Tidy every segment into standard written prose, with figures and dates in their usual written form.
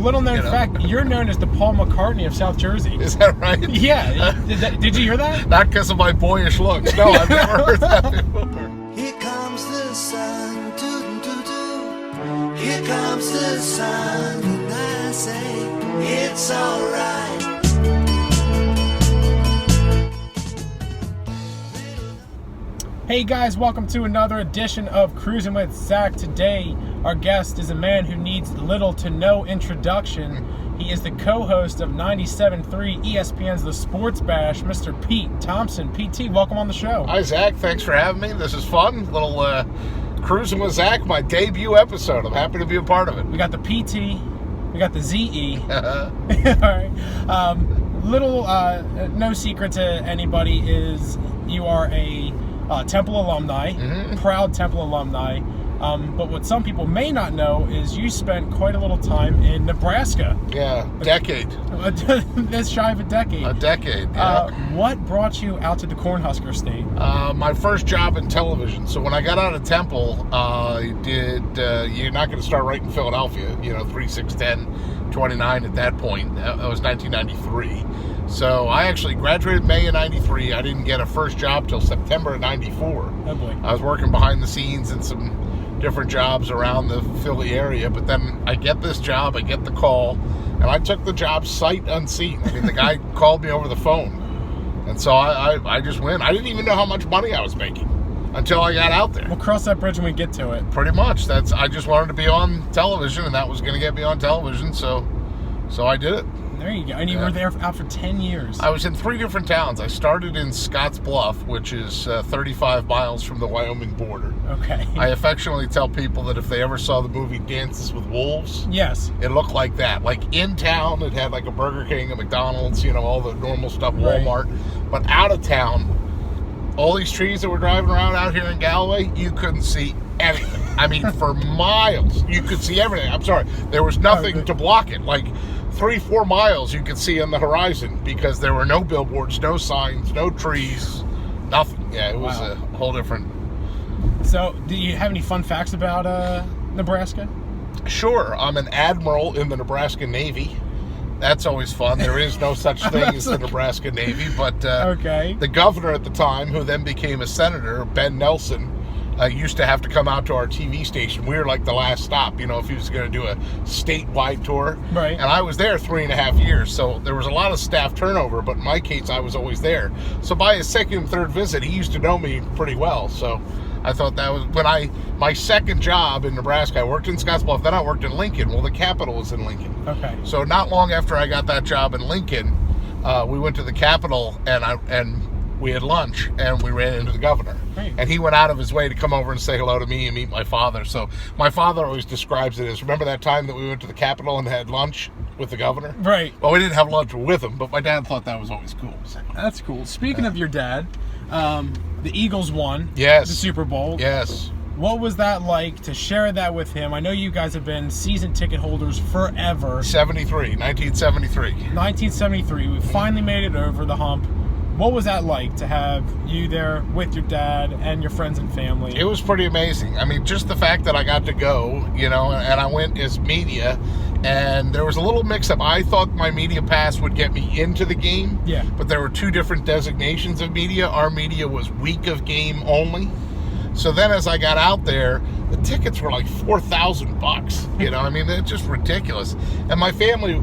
Little known fact, you're known as the Paul McCartney of South Jersey. Is that right? Yeah. Did you hear that? Not because of my boyish looks. No, I've never heard that before. Here comes the sun, doo-doo-doo-doo. Here comes the sun, and I say it's alright. Hey guys, welcome to another edition of Cruisin with Zach. Today, our guest is a man who needs little to no introduction. He is the co-host of 97.3 ESPN's The Sports Bash, Mr. Pete Thompson. PT, welcome on the show. Hi, Zach. Thanks for having me. This is fun. Little Cruisin with Zach, my debut episode. I'm happy to be a part of it. We got the PT, we got the ZE. All right. No secret to anybody is you are a Temple alumni, proud Temple alumni. But what some people may not know is you spent quite a little time in Nebraska. Yeah, decade. This shy of a decade. A decade, yeah. What brought you out to the Cornhusker State? My first job in television. So when I got out of Temple, you're not going to start right in Philadelphia, 3/6/10, 29 at that point. That was 1993. So I actually graduated May of 93. I didn't get a first job till September of 94. Oh boy. I was working behind the scenes in some different jobs around the Philly area, but then I get this job, I get the call, and I took the job sight unseen. I mean, the guy called me over the phone, and so I just went. I didn't even know how much money I was making until I got out there. We'll cross that bridge when we get to it. Pretty much. I just wanted to be on television, and that was going to get me on television, so I did it. There you go. And you were there out for 10 years. I was in 3 different towns. I started in Scotts Bluff, which is 35 miles from the Wyoming border. Okay. I affectionately tell people that if they ever saw the movie Dances with Wolves, yes, it looked like that. Like in town, it had like a Burger King, a McDonald's, all the normal stuff, Walmart. Right. But out of town, all these trees that were driving around out here in Galloway, you couldn't see anything. I mean, for miles, you could see everything. I'm sorry, there was nothing to block it. Like 3-4 miles you could see on the horizon because there were no billboards, no signs, no trees, nothing. Yeah, it was a whole different. So, do you have any fun facts about Nebraska? Sure. I'm an admiral in the Nebraska Navy. That's always fun. There is no such thing as the Nebraska Navy, but the governor at the time, who then became a senator, Ben Nelson, used to have to come out to our TV station. We were like the last stop, if he was going to do a statewide tour. Right. And I was there 3.5 years, so there was a lot of staff turnover, but in my case, I was always there. So by his second and third visit, he used to know me pretty well. So I thought that was when my second job in Nebraska. I worked in Scottsbluff, then I worked in Lincoln. Well, the capital was in Lincoln. Okay. So not long after I got that job in Lincoln, we went to the capital and we had lunch, and we ran into the governor. Right. And he went out of his way to come over and say hello to me and meet my father. So my father always describes it as, remember that time that we went to the Capitol and had lunch with the governor? Right. Well, we didn't have lunch with him, but my dad thought that was always cool. So. That's cool. Speaking of your dad, the Eagles won the Super Bowl. Yes. What was that like to share that with him? I know you guys have been season ticket holders forever. 1973. 1973. We finally made it over the hump. What was that like to have you there with your dad and your friends and family? It was pretty amazing. I mean, just the fact that I got to go, and I went as media, and there was a little mix-up. I thought my media pass would get me into the game, but there were 2 different designations of media. Our media was week of game only. So then as I got out there, the tickets were like $4,000. I mean, it's just ridiculous. And my family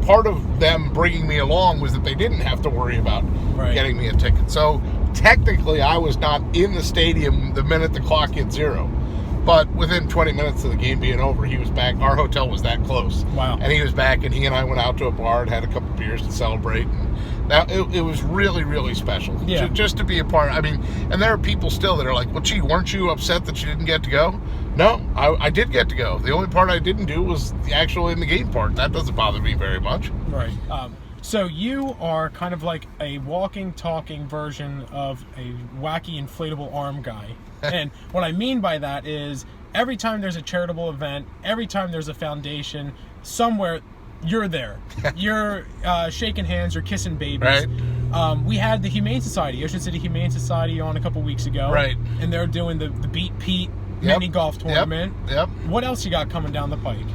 part of them bringing me along was that they didn't have to worry about getting me a ticket. So technically I was not in the stadium the minute the clock hit 0. But within 20 minutes of the game being over, he was back. Our hotel was that close. Wow. And he was back, and he and I went out to a bar and had a couple beers to celebrate. And it was really, really special. Yeah. Just to be a part. I mean, and there are people still that are like, well, gee, weren't you upset that you didn't get to go? No, I did get to go. The only part I didn't do was the actual in the game part. That doesn't bother me very much. Right. So you are kind of like a walking, talking version of a wacky inflatable arm guy. And what I mean by that is every time there's a charitable event, every time there's a foundation, somewhere you're there. You're shaking hands, you're kissing babies. Right. We had the Humane Society, Ocean City Humane Society, on a couple weeks ago. Right. And they're doing the Beat Pete mini golf tournament. Yep. What else you got coming down the pike?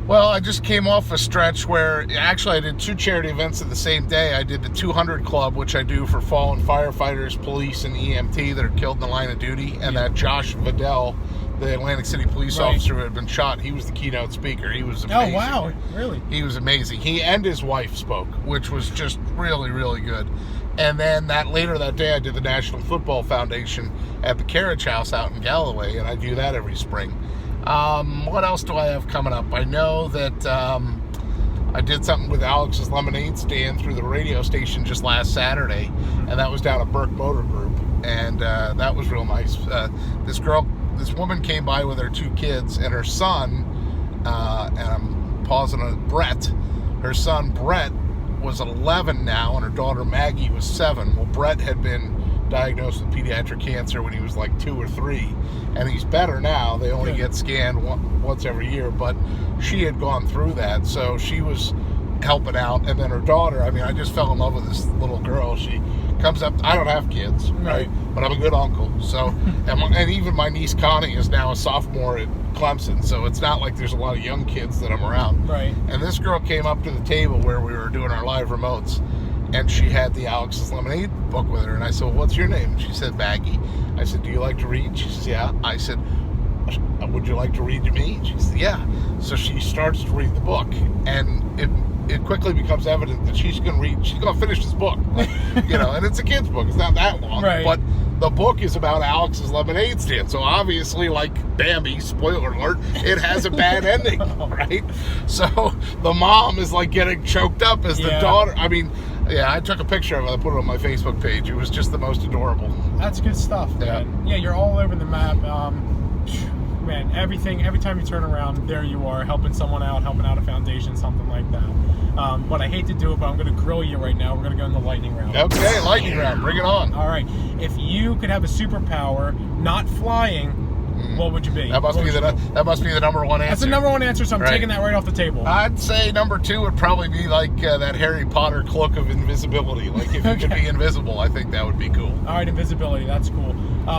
Well, I just came off a stretch where actually I did 2 charity events in the same day. I did the 200 Club, which I do for fallen firefighters, police, and EMT that are killed in the line of duty. And that Josh Vidal, the Atlantic City police officer who had been shot, he was the keynote speaker. He was amazing. Oh, wow. Really? He was amazing. He and his wife spoke, which was just really, really good. And then later that day, I did the National Football Foundation at the Carriage House out in Galloway, and I do that every spring. What else do I have coming up? I know that I did something with Alex's Lemonade Stand through the radio station just last Saturday, and that was down at Burke Motor Group, and that was real nice. This woman came by with her 2 kids and her son, and I'm pausing on Brett. Her son Brett was 11 now, and her daughter Maggie was 7. Well, Brett had been diagnosed with pediatric cancer when he was like 2 or 3, and he's better now. They only get scanned once every year, but she had gone through that, so she was helping out. And then her daughter, I mean, I just fell in love with this little girl. She comes up, I don't have kids, right? But I'm a good uncle. So, and even my niece Connie is now a sophomore at Clemson, so it's not like there's a lot of young kids that I'm around. Right. And this girl came up to the table where we were doing our live remotes, and she had the Alex's Lemonade book with her. And I said, well, what's your name? She said, Maggie. I said, do you like to read? She said, yeah. I said, would you like to read to me? She said, yeah. So she starts to read the book, and it quickly becomes evident that she's going to finish this book. Like, and it's a kid's book. It's not that long. Right. But the book is about Alex's Lemonade Stand. So obviously, like Bambi, spoiler alert, it has a bad ending, right? So the mom is like getting choked up as the daughter. I mean, yeah, I took a picture of it. I put it on my Facebook page. It was just the most adorable. That's good stuff, man. Yeah, you're all over the map. Man, every time you turn around, there you are, helping someone out, helping out a foundation, something like that. But I hate to do it, but I'm going to grill you right now. We're going to go in the lightning round. Okay, lightning round. Bring it on. All right. If you could have a superpower, not flying, what would you be? That must be the number one answer. That's the number one answer, so I'm taking that right off the table. I'd say number 2 would probably be like that Harry Potter cloak of invisibility. Like if you could be invisible, I think that would be cool. All right, invisibility. That's cool.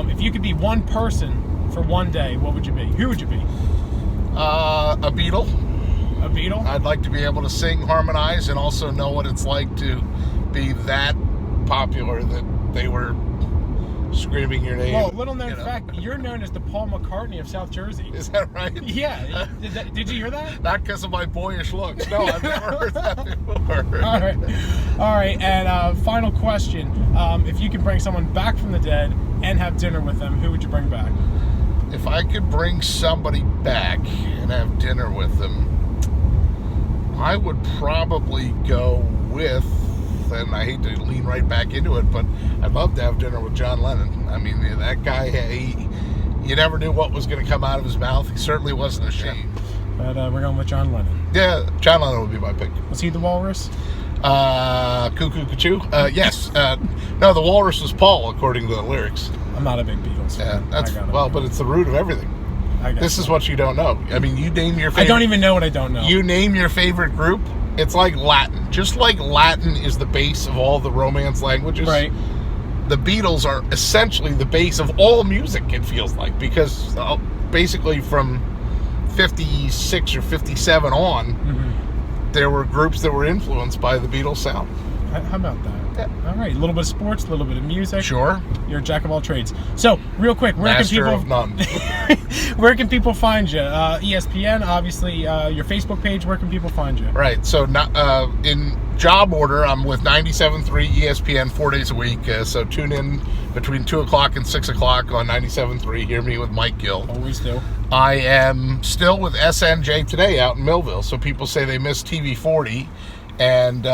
If you could be one person for one day, what would you be? Who would you be? A beetle. A beetle? I'd like to be able to sing, harmonize, and also know what it's like to be that popular that they were screaming your name. Well, little known fact, you're known as the Paul McCartney of South Jersey. Is that right? Yeah. Did you hear that? Not because of my boyish looks. No, I've never heard that before. All right. And final question. If you could bring someone back from the dead and have dinner with them, who would you bring back? If I could bring somebody back and have dinner with them, I would probably go with, and I hate to lean right back into it, but I'd love to have dinner with John Lennon. I mean, that guy, you never knew what was going to come out of his mouth. He certainly wasn't ashamed. But we're going with John Lennon. Yeah, John Lennon would be my pick. Was he the walrus? Cuckoo, cuckoo. Yes. No, the walrus was Paul, according to the lyrics. I'm not a big Beatles fan. Yeah, but it's the root of everything. This is what you don't know. I mean, you name your favorite... I don't even know what I don't know. You name your favorite group, it's like Latin. Just like Latin is the base of all the Romance languages. Right. The Beatles are essentially the base of all music, it feels like, because basically from 56 or 57 on, there were groups that were influenced by the Beatles sound. How about that? Yeah. All right, a little bit of sports, a little bit of music. Sure. You're a jack of all trades. So, real quick, where Master of none. Where can people find you? ESPN, obviously, your Facebook page. Where can people find you? Right. So, in job order, I'm with 97.3 ESPN 4 days a week. So tune in between 2 o'clock and 6 o'clock on 97.3. Hear me with Mike Gill. Always do. I am still with SNJ Today out in Millville. So people say they miss TV 40, and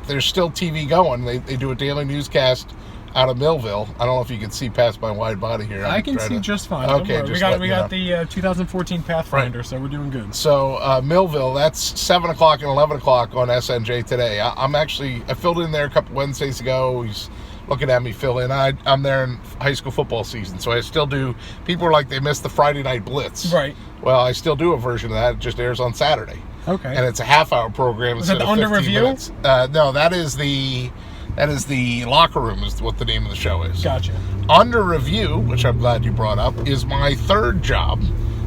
there's still TV going. They do a daily newscast out of Millville. I don't know if you can see past my wide body here. I can see just fine. Okay, we got the 2014 Pathfinder, so we're doing good. So Millville, that's 7 o'clock and 11 o'clock on SNJ Today. I filled in there a couple Wednesdays ago. He's looking at me fill in. I'm there in high school football season, so I still do. People are like, they missed the Friday Night Blitz. Right. Well, I still do a version of that. It just airs on Saturday. Okay. And it's a half-hour program. Is that the Under Review? Minutes. No, that is the Locker Room is what the name of the show is. Gotcha. Under Review, which I'm glad you brought up, is my third job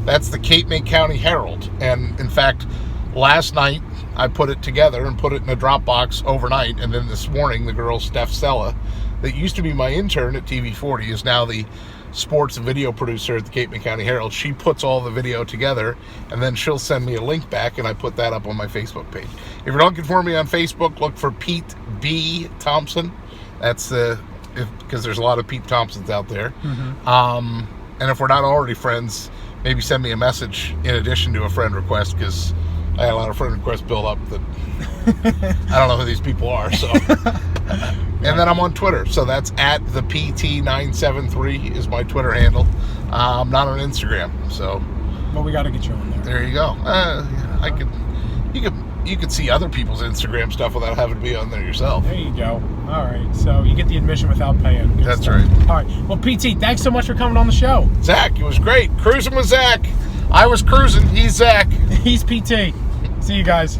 That's the Cape May County Herald. And in fact, last night I put it together and put it in a Dropbox overnight. And then this morning, the girl, Steph Sella, that used to be my intern at TV40, is now the sports video producer at the Cape May County Herald. She puts all the video together, and then she'll send me a link back, and I put that up on my Facebook page. If you're looking for me on Facebook, look for Pete B. Thompson. That's because there's a lot of Pete Thompsons out there. And if we're not already friends, maybe send me a message in addition to a friend request, because I had a lot of friend requests build up that I don't know who these people are. So, and then I'm on Twitter, so that's at the PT973 is my Twitter handle. I'm not on Instagram, so. Well, we got to get you on there. There you go. You could see other people's Instagram stuff without having to be on there yourself. There you go. All right, so you get the admission without paying. Good That's stuff. right. All right. Well, PT, thanks so much for coming on the show. Zach, it was great. Cruising with Zach. I was cruising. He's Zach. He's PT. See you guys.